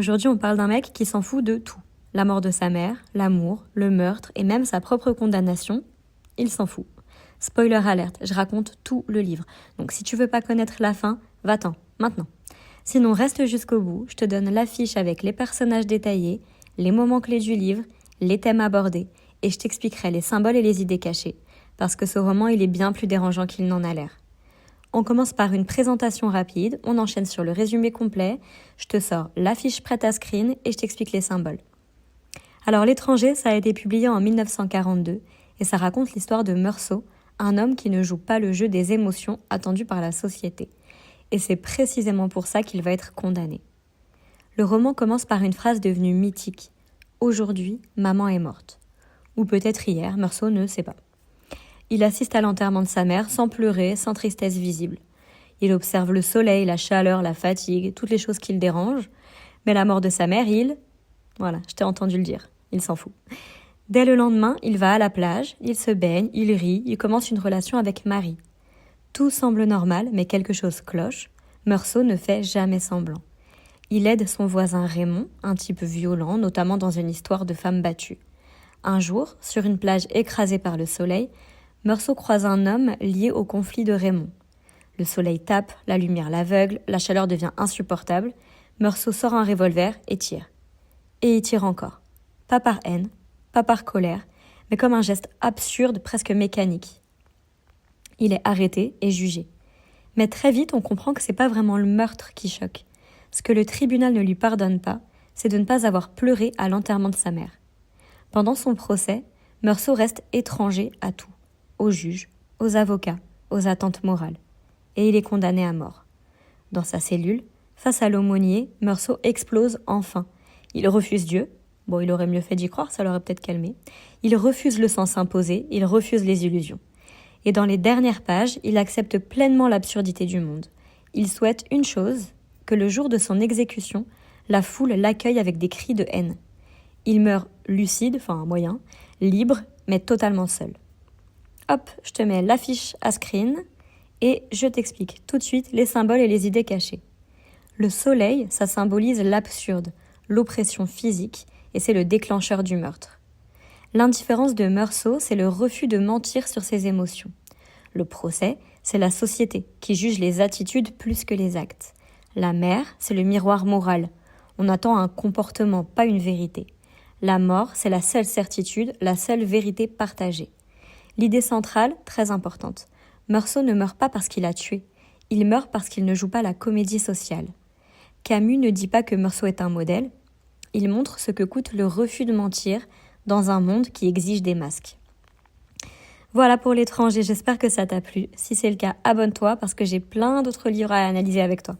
Aujourd'hui, on parle d'un mec qui s'en fout de tout. La mort de sa mère, l'amour, le meurtre et même sa propre condamnation, il s'en fout. Spoiler alerte, je raconte tout le livre. Donc si tu veux pas connaître la fin, va-t'en, maintenant. Sinon, reste jusqu'au bout, je te donne l'affiche avec les personnages détaillés, les moments clés du livre, les thèmes abordés, et je t'expliquerai les symboles et les idées cachées, parce que ce roman, il est bien plus dérangeant qu'il n'en a l'air. On commence par une présentation rapide, on enchaîne sur le résumé complet, je te sors l'affiche prête à screen et je t'explique les symboles. Alors L'étranger, ça a été publié en 1942 et ça raconte l'histoire de Meursault, un homme qui ne joue pas le jeu des émotions attendues par la société. Et c'est précisément pour ça qu'il va être condamné. Le roman commence par une phrase devenue mythique. « Aujourd'hui, maman est morte ». Ou peut-être hier, Meursault ne sait pas. Il assiste à l'enterrement de sa mère sans pleurer, sans tristesse visible. Il observe le soleil, la chaleur, la fatigue, toutes les choses qui le dérangent. Mais la mort de sa mère, Voilà, je t'ai entendu le dire, il s'en fout. Dès le lendemain, il va à la plage, il se baigne, il rit, il commence une relation avec Marie. Tout semble normal, mais quelque chose cloche. Meursault ne fait jamais semblant. Il aide son voisin Raymond, un type violent, notamment dans une histoire de femme battue. Un jour, sur une plage écrasée par le soleil, Meursault croise un homme lié au conflit de Raymond. Le soleil tape, la lumière l'aveugle, la chaleur devient insupportable. Meursault sort un revolver et tire. Et il tire encore. Pas par haine, pas par colère, mais comme un geste absurde, presque mécanique. Il est arrêté et jugé. Mais très vite, on comprend que c'est pas vraiment le meurtre qui choque. Ce que le tribunal ne lui pardonne pas, c'est de ne pas avoir pleuré à l'enterrement de sa mère. Pendant son procès, Meursault reste étranger à tout. Aux juges, aux avocats, aux attentes morales. Et il est condamné à mort. Dans sa cellule, face à l'aumônier, Meursault explose enfin. Il refuse Dieu. Bon, il aurait mieux fait d'y croire, ça l'aurait peut-être calmé. Il refuse le sens imposé, il refuse les illusions. Et dans les dernières pages, il accepte pleinement l'absurdité du monde. Il souhaite une chose, que le jour de son exécution, la foule l'accueille avec des cris de haine. Il meurt lucide, enfin moyen, libre, mais totalement seul. Hop, je te mets l'affiche à screen et je t'explique tout de suite les symboles et les idées cachées. Le soleil, ça symbolise l'absurde, l'oppression physique et c'est le déclencheur du meurtre. L'indifférence de Meursault, c'est le refus de mentir sur ses émotions. Le procès, c'est la société qui juge les attitudes plus que les actes. La mère, c'est le miroir moral. On attend un comportement, pas une vérité. La mort, c'est la seule certitude, la seule vérité partagée. L'idée centrale, très importante. Meursault ne meurt pas parce qu'il a tué. Il meurt parce qu'il ne joue pas la comédie sociale. Camus ne dit pas que Meursault est un modèle. Il montre ce que coûte le refus de mentir dans un monde qui exige des masques. Voilà pour L'étranger, j'espère que ça t'a plu. Si c'est le cas, abonne-toi parce que j'ai plein d'autres livres à analyser avec toi.